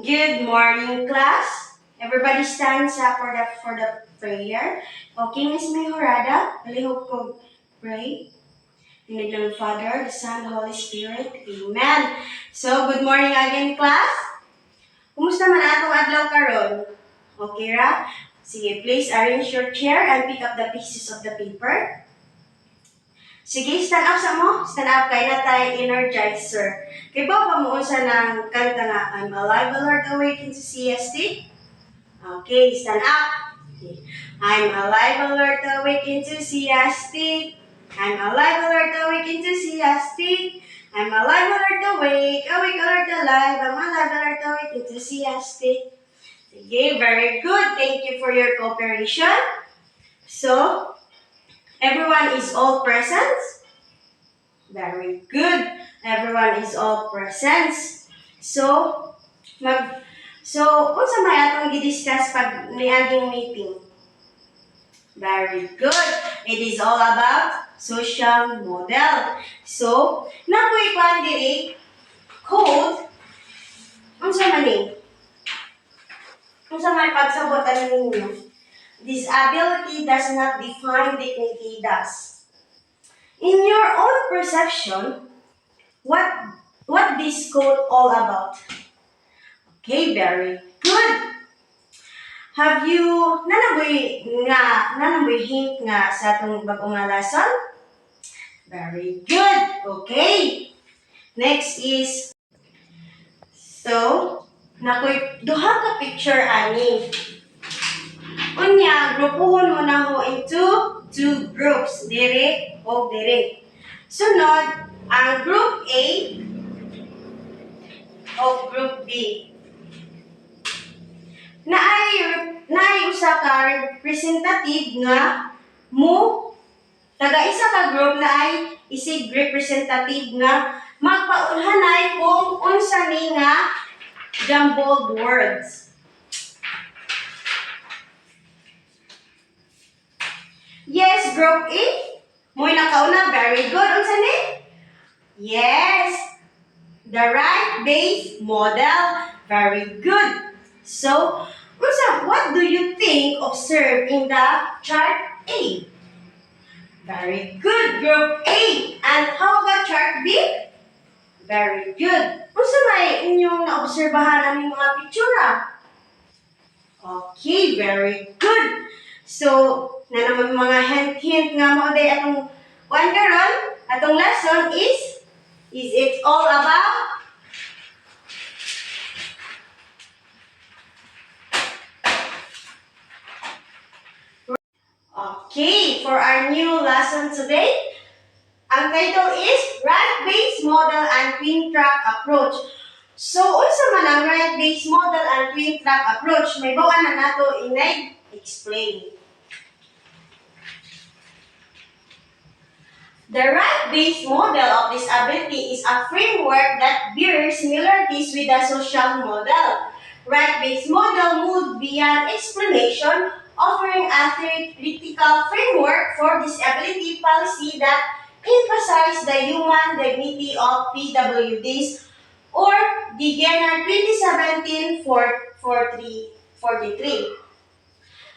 Good morning, class. Everybody stands up for the prayer. Okay, Miss Mejorada, palihog ko pray. In the name of the Father, the Son, the Holy Spirit. Amen. So, good morning again, class. Kumusta man atong adlaw karon? Okay ra? Sige, please arrange your chair and pick up the pieces of the paper. Sige, stand up sa mo. Stand up kay na tayo energizer. Kay ba pamuon sa ng kanta nga, I'm alive, the Lord awakens to CST. Okay, stand up. Okay. I'm alive, the Lord awakens to CST. I'm alive, the Lord awakens to CST. I'm alive, the Lord awake, alert, alive. I'm alive, the Lord awakens to CST. Okay, very good. Thank you for your cooperation. So, everyone is all present? Very good. Everyone is all present. So, unsa may atong gi-discuss pag niaging meeting? Very good. It is all about social model. So, nakoy kwan diri code unsa man ni? Unsa may pagsabot ano ninyo? Disability does not define dignity does. In your own perception, what this code all about? Okay, very good. Have you nanaboy hint nga sa atong bagong nga lesson? Very good. Okay. Next is nakoy duha ka picture ani. Unya, grupuhon mo na ho into two groups, dire o dire. Sunod, ang group A o group B. Naay usa ka representative nga taga-isa ka group na ay isig representative nga magpaulhanay kung unsa ni nga jumbled words. Yes, group A. Mo'y nakauna. Very good. Unsa ni? Yes. The right base model. Very good. So, what do you think observed in the chart A? Very good, group A. And how about chart B? Very good. Unsa may inyong naobserbahan ang mga pictura? Okay, very good. So, na naman mga hint nga mo day atong karon, atong lesson is it all about Okay, for our new lesson today, ang title is Right-Based Model and Twin Track Approach. So, unsa man ang right-based model and twin track approach? May bawa na nato explain. The right-based model of disability is a framework that bears similarities with the social model. Right-based model moved beyond explanation, offering a theoretical framework for disability policy that emphasizes the human dignity of PWDs, or Degener 2017-43.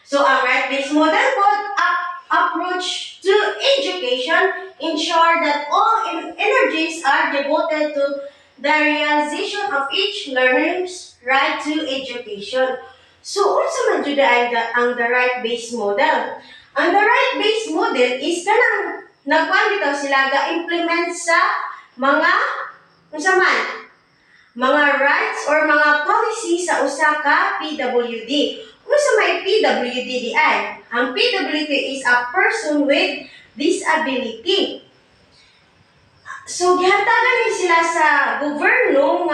So, ang right-based model approach to education ensure that all energies are devoted to the realization of each learner's right to education. So, unsa man jud ang the right-based model? Ang the right-based model is kanang nagkuan bitaw sila ga-implement sa mga mga rights or mga policy sa usa ka PWD. Unsa may PWD di ay? Ang PWD is a person with disability. So, gihatagan ni sila sa gobyerno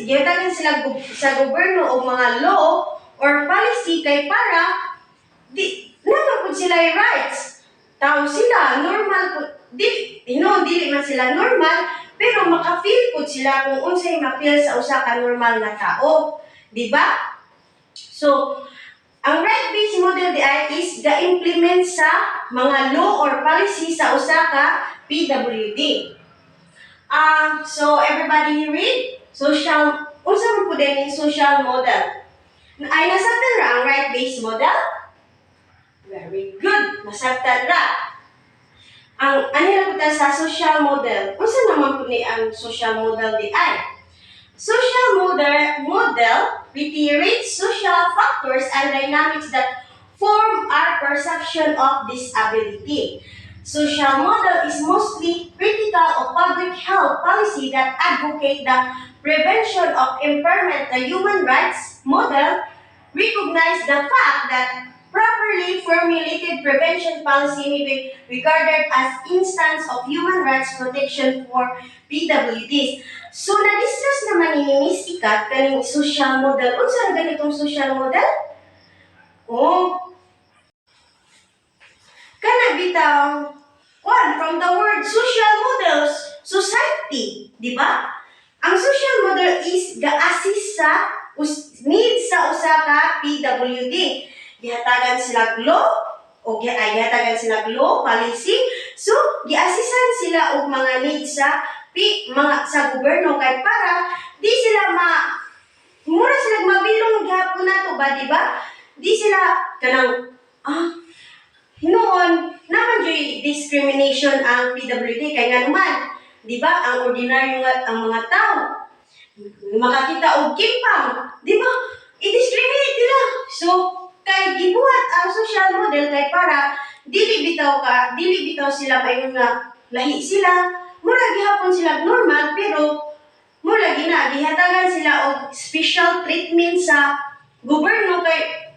gihatagan sila sa gobyerno o mga law or policy kay para naman po sila yung rights. Tao sila, normal po, dili man sila normal, pero maka-feel po sila kung unsay ma-feel sa usa ka normal na tao. Di ba? So, ang right-based model di ay is ga-implement sa mga law or policy sa usa ka PWD. So everybody read unsa man pud po din yung social model. Ay nasabtan ra ang right-based model? Very good. Nasabtan ra. Ang anila po sa social model. Unsa naman po ni ang social model di ay? Social model reiterates social factors and dynamics that form our perception of disability. Social model is mostly critical of public health policy that advocate the prevention of impairment. The human rights model recognize the fact that properly formulated prevention policy may be regarded as instance of human rights protection for PWDs. So, na-discuss naman ni Miss Ikat kaning social model. Unsa ra ganitong social model? Oh, kana bitaw from the word social models, society, di ba? Ang social model is ga-assist sa needs sa usa ka PWD. Gihatagan sila law o gihatagan sila law policy. So, gi-assisan sila og mga needs sa mga sa gobyerno kay para di sila mura sila mabilong gihapon nato ba, di ba? Di sila kanang noon naman joy discrimination ang PWD kay nga naman, di ba? Ang ordinaryo nga ang mga tao makakita og kimpang, di ba? I-discriminate nila. So, kay gibuhat ang social model kay para dili bitaw sila mayon nga lahi sila. Mura gihapon sila normal pero mura gihatagan sila og special treatment sa gobyerno kay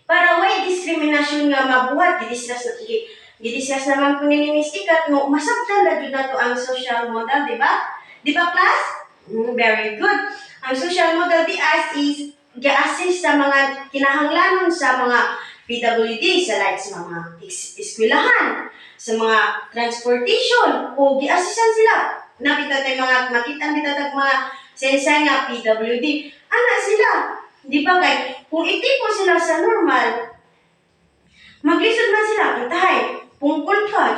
para way diskriminasyon nga mabuhat. Gidiscuss naman po ni Miss Ikat no masabtan na jud nato ang social model, di ba? Di ba class? Very good. Ang social model di as is ga-assist sa mga kinahanglanon sa mga PWD sa like sa mga eskwelahan, sa mga transportation o gi-assisan sila. Nakita tayo makita bitaw mga sensay nga PWD. Ana sila, di ba kay kung itipo sila sa normal, maglisod man sila, kitahay, pungkol ka,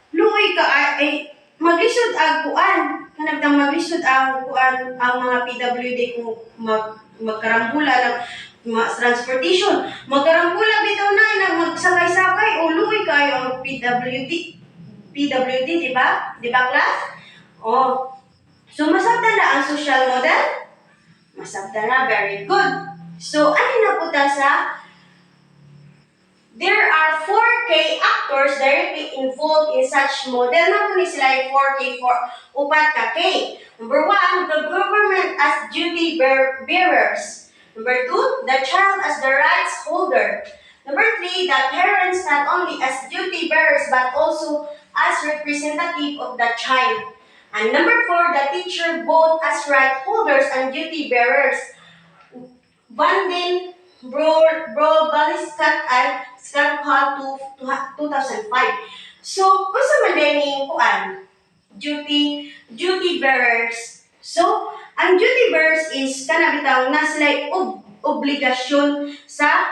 luoy ka, ay maglisod ang kuan, kanagtang maglisod ang kuan, ang mga PWD kung magkarambula ng mga transportation. Magkarambula bitaw na magsakay-sakay o luoy kayo ang PWD, di ba? Di ba, class? Oh. So, masabtan na ang social model? Masabtan na, very good. So, ano na po sa there are 4K actors directly involved in such model. Na po ni sila yung 4K for upat ka K. Number 1, the government as duty bearers. Number 2, the child as the rights holder. Number 3, the parents not only as duty bearers but also as representative of the child. And number 4, the teacher both as right holders and duty bearers. Vandin Baliskat at Scott Hall 2005. So, unsa man din kuan? Duty bearers. So, ang duty bearers is kana bitaw na sila obligasyon sa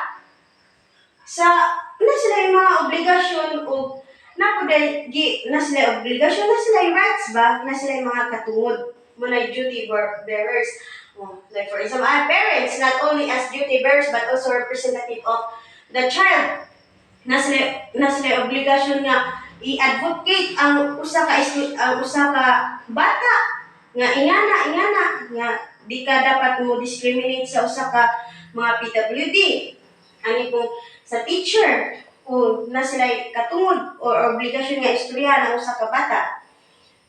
na sila yung mga obligasyon o na sila obligasyon na sila yung rights ba na sila yung mga katungod mga duty bearers. Like for example, parents not only as duty bearers but also representative of the child. Na sila obligasyon nga i-advocate ang usa ka bata nga ingana nga di ka dapat mo discriminate sa usa ka mga PWD. Ani kung sa teacher o na sila katungod or obligasyon nga istoryahan ang usa ka bata.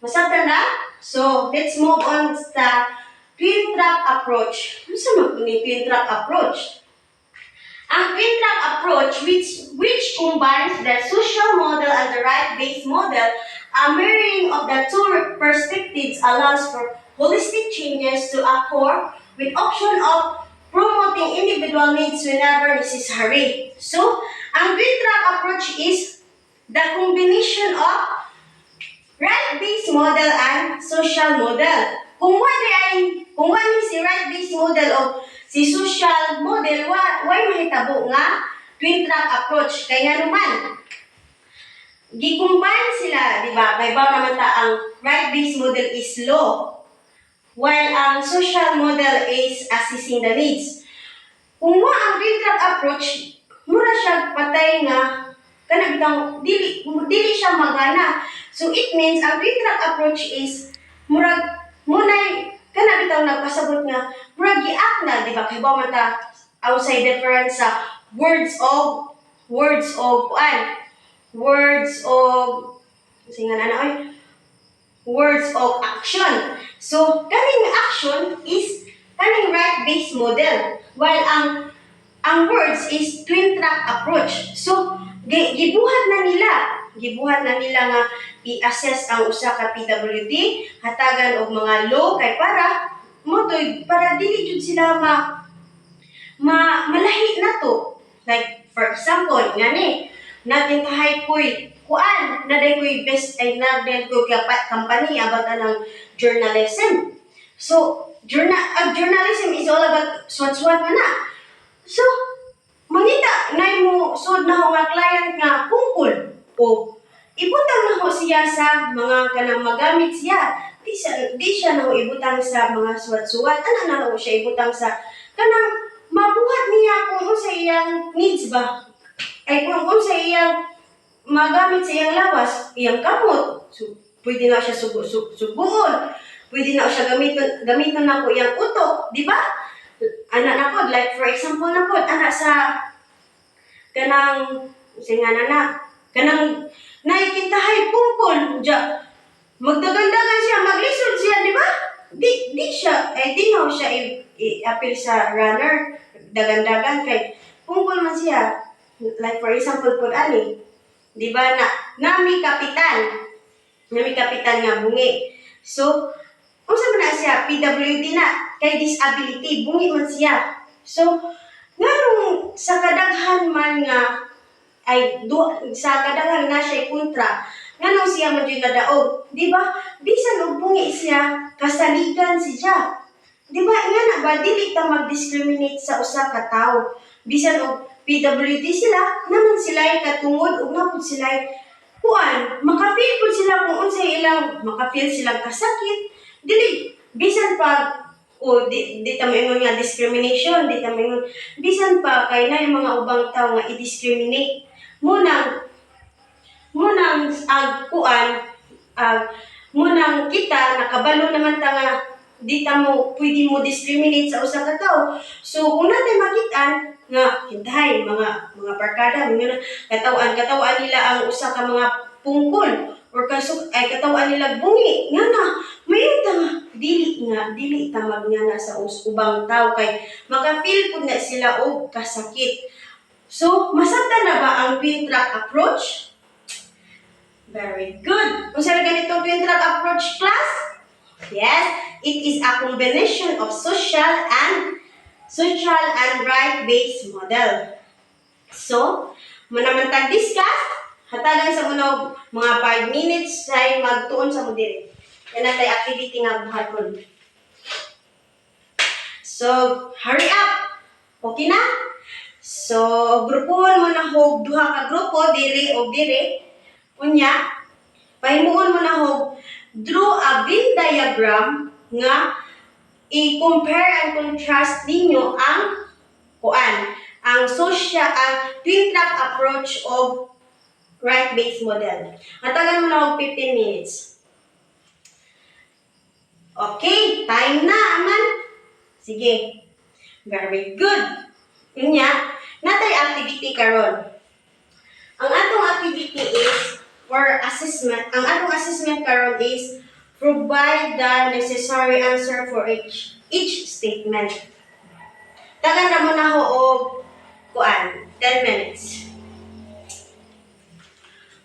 Masabtan na? So, let's move on sa twin track approach. Ano sa mga twin track approach? Ang twin track approach which combines the social model and the right-based model, a mirroring of the two perspectives allows for holistic changes to occur with option of promoting individual needs whenever necessary. So, ang twin track approach is the combination of right-based model and social model. Kung wala si right-based model o si social model, why mahitabo nga twin track approach? Kaya naman, gi-combine sila, di ba? Kaya ba naman ang right-based model is law. while ang social model is assessing the needs. Kung mo ang twin track approach, mura siya patay nga kanang bitaw dili siya magana. So it means ang twin track approach is murag munay kanang bitaw nagpasabot nga murag giak na, di ba? Kay ba man ta outside difference sa words of singa na oy words of action. So kaning action is kaning right-based model, while ang words is twin track approach. So gibuhat na nila nga i-assess ang usa ka PWD, hatagan og mga law kay para dili jud sila malahi na to. Like for example, ngani natin tahay koy naday koy best ay naday koy company about ng journalism. So journalism is all about swat-swat man na. So mangita ngay mo sud na nga client nga pungkol o ibutang na ho siya sa mga kanang magamit siya. Di siya na ho ibutang sa mga suwat-suwat. Ano na ho siya ibutang sa kanang mabuhat niya kung unsa iyang needs ba? Ay kung unsa iyang magamit sa iyang lawas, iyang kamot. So, pwede na siya subuon. Pwede na siya gamiton na ko iyang utok, di ba? Anak na po, like for example na po, anak sa kanang kanang naikintahay pungkol diya. Magdagandagan siya, maglisod siya, di ba? Di na siya i-appeal sa runner. Dagan-dagan kay pungkol man siya. Like for example po ani, di ba nami kapitan nga bungi. So unsa man na siya PWD na kay disability bungi man siya. So nganong sa kadaghan man nga sa kadaghan na siya kontra nganong siya man jud nadaog, di ba? Bisan og bungi siya kasaligan siya. Di ba nga ba dili ta mag-discriminate sa usa ka tawo. Bisan og PWD sila, naman sila'y katungod ug napud sila'y makafeel pud sila kung unsay ilang makafeel silang kasakit. Dili bisan pa di ta maingon nga discrimination, di ta maingon bisan pa kay na yung mga ubang tawo nga i-discriminate. Munang munang kita nakabalo naman ta nga di ta mo pwede mo discriminate sa usa ka tawo. So kung natin makitaan nga hintahay mga barkada katawan nila ang usa ka mga pungkol or katawan nila bungi nga na mayon ta nga dili ta magngana sa ubang tawo kay maka-feel pud na sila og kasakit. So masabtan na ba ang twin track approach? Very good. Unsa na ganitong twin track approach, class? Yes, it is a combination of social and right-based model. So, manamantag discuss, hatagan sa unog mga 5 minutes ay magtuon sa mo diri. Yan natay activity nga buhaton. So, hurry up. Okay na? So, grupuhon mo na hog duha ka grupo diri o diri. Unya, pahimuon mo na hog draw a Venn diagram nga i-compare and contrast ninyo ang twin track approach of right-based model. Hatagan mo na og 15 minutes. Okay, time na, aman. Sige. Very good. Unya, natay activity karon. Ang atong activity is assessment. Ang atong assessment karon is provide the necessary answer for each statement. Tagan na mo na ho og 10 minutes.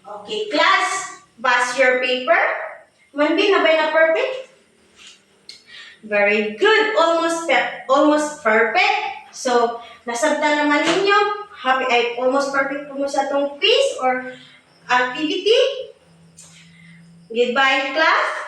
Okay, class, pass your paper. Manbi na ba na perfect? Very good. Almost perfect. So, nasabtan naman ninyo. Almost perfect po mo sa itong quiz or activity. Goodbye, class.